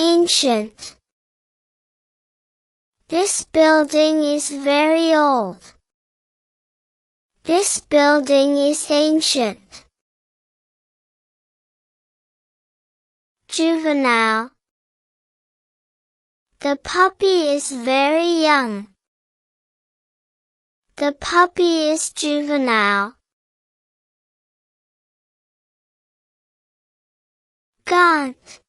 Ancient. This building is very old. This building is ancient. Juvenile. The puppy is very young. The puppy is juvenile. Gaunt.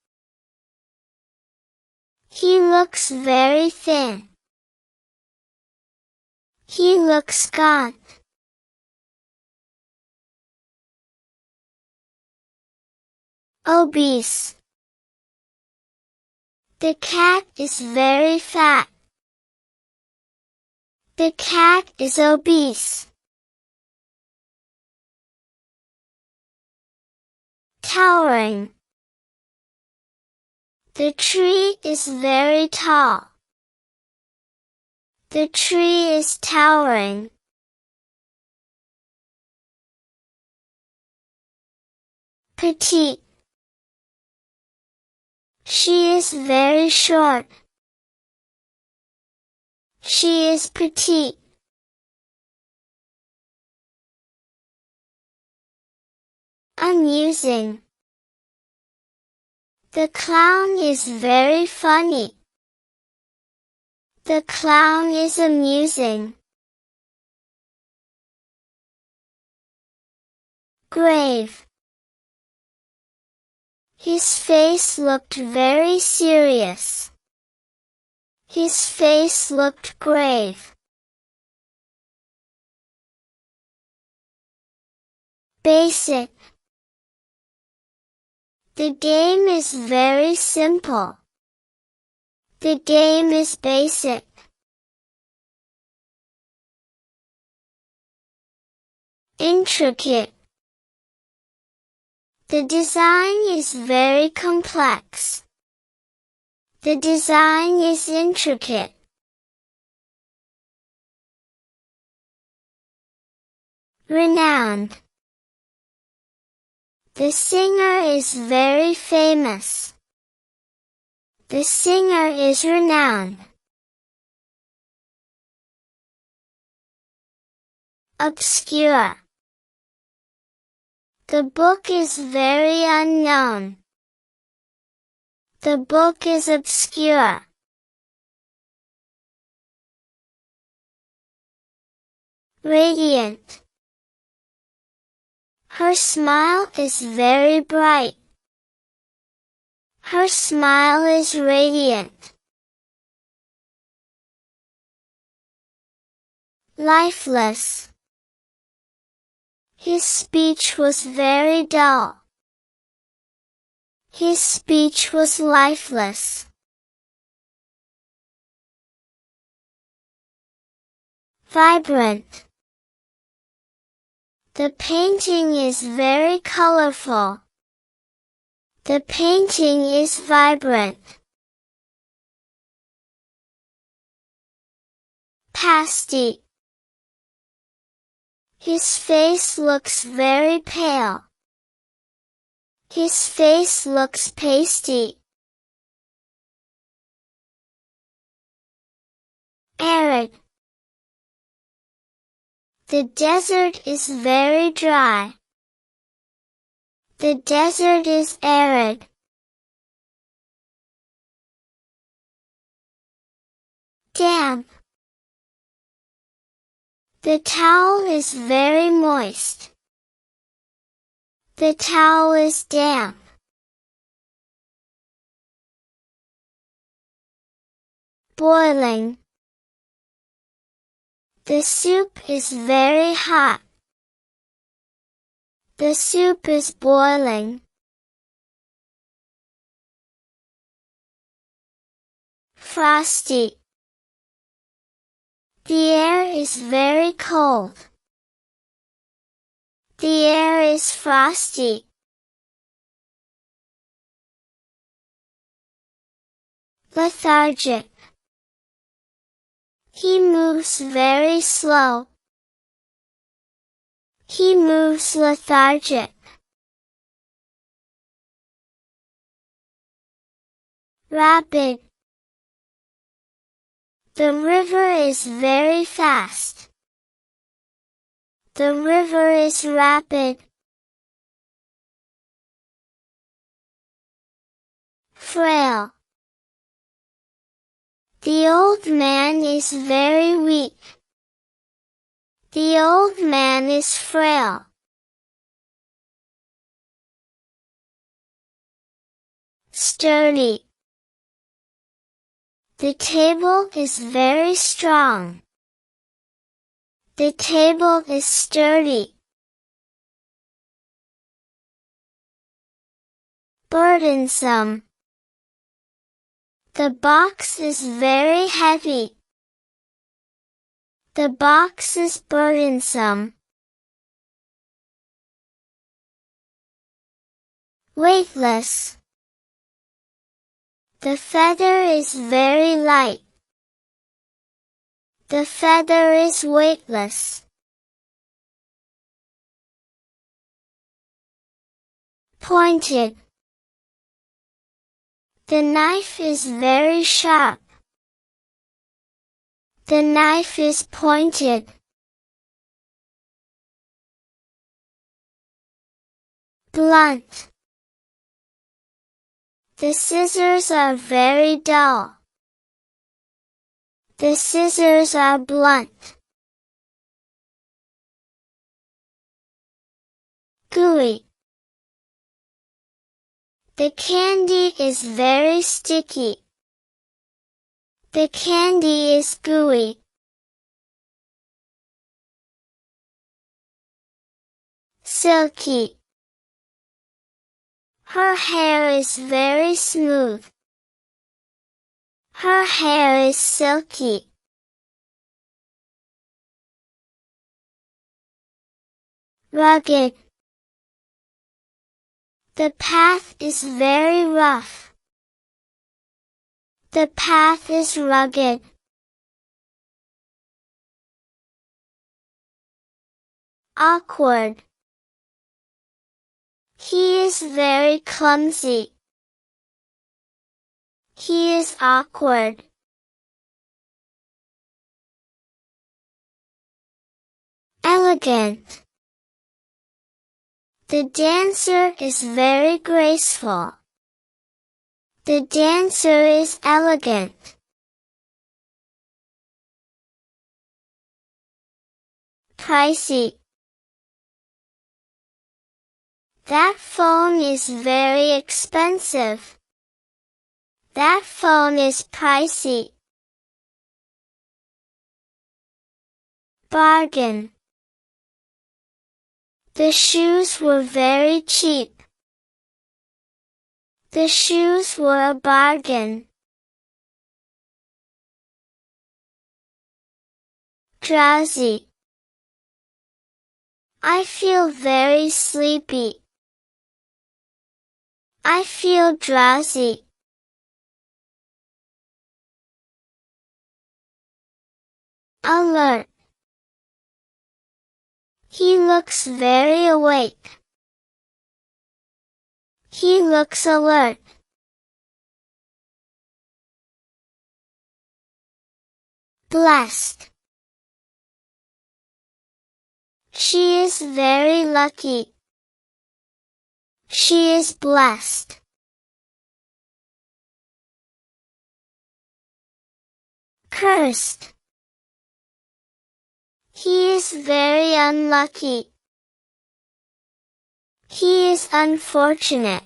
He looks very thin. He looks gaunt. Obese. The cat is very fat. The cat is obese. Towering. The tree is very tall. The tree is towering. Petite. She is very short. She is petite. Amusing. The clown is very funny. The clown is amusing. Grave. His face looked very serious. His face looked grave. Basic. The game is very simple. The game is basic. Intricate. The design is very complex. The design is intricate. Renowned. The singer is very famous. The singer is renowned. Obscure. The book is very unknown. The book is obscure. Radiant. Her smile is very bright. Her smile is radiant. Lifeless. His speech was very dull. His speech was lifeless. Vibrant. The painting is very colorful. The painting is vibrant. Pasty. His face looks very pale. His face looks pasty. Arid. The desert is very dry. The desert is arid. Damp. The towel is very moist. The towel is damp. Boiling. The soup is very hot. The soup is boiling. Frosty. The air is very cold. The air is frosty. Lethargic. He moves very slow. He moves lethargic. Rapid. The river is very fast. The river is rapid. Frail. The old man is very weak. The old man is frail. Sturdy. The table is very strong. The table is sturdy. Burdensome. The box is very heavy. The box is burdensome. Weightless. The feather is very light. The feather is weightless. Pointed. The knife is very sharp. The knife is pointed. Blunt. The scissors are very dull. The scissors are blunt. Gooey. The candy is very sticky. The candy is gooey. Silky. Her hair is very smooth. Her hair is silky. Rugged. The path is very rough. The path is rugged. Awkward. He is very clumsy. He is awkward. Elegant. The dancer is very graceful. The dancer is elegant. Pricey. That phone is very expensive. That phone is pricey. Bargain. The shoes were very cheap. The shoes were a bargain. Drowsy. I feel very sleepy. I feel drowsy. Alert. He looks very awake. He looks alert. Blessed. She is very lucky. She is blessed. Cursed. He is very unlucky. He is unfortunate.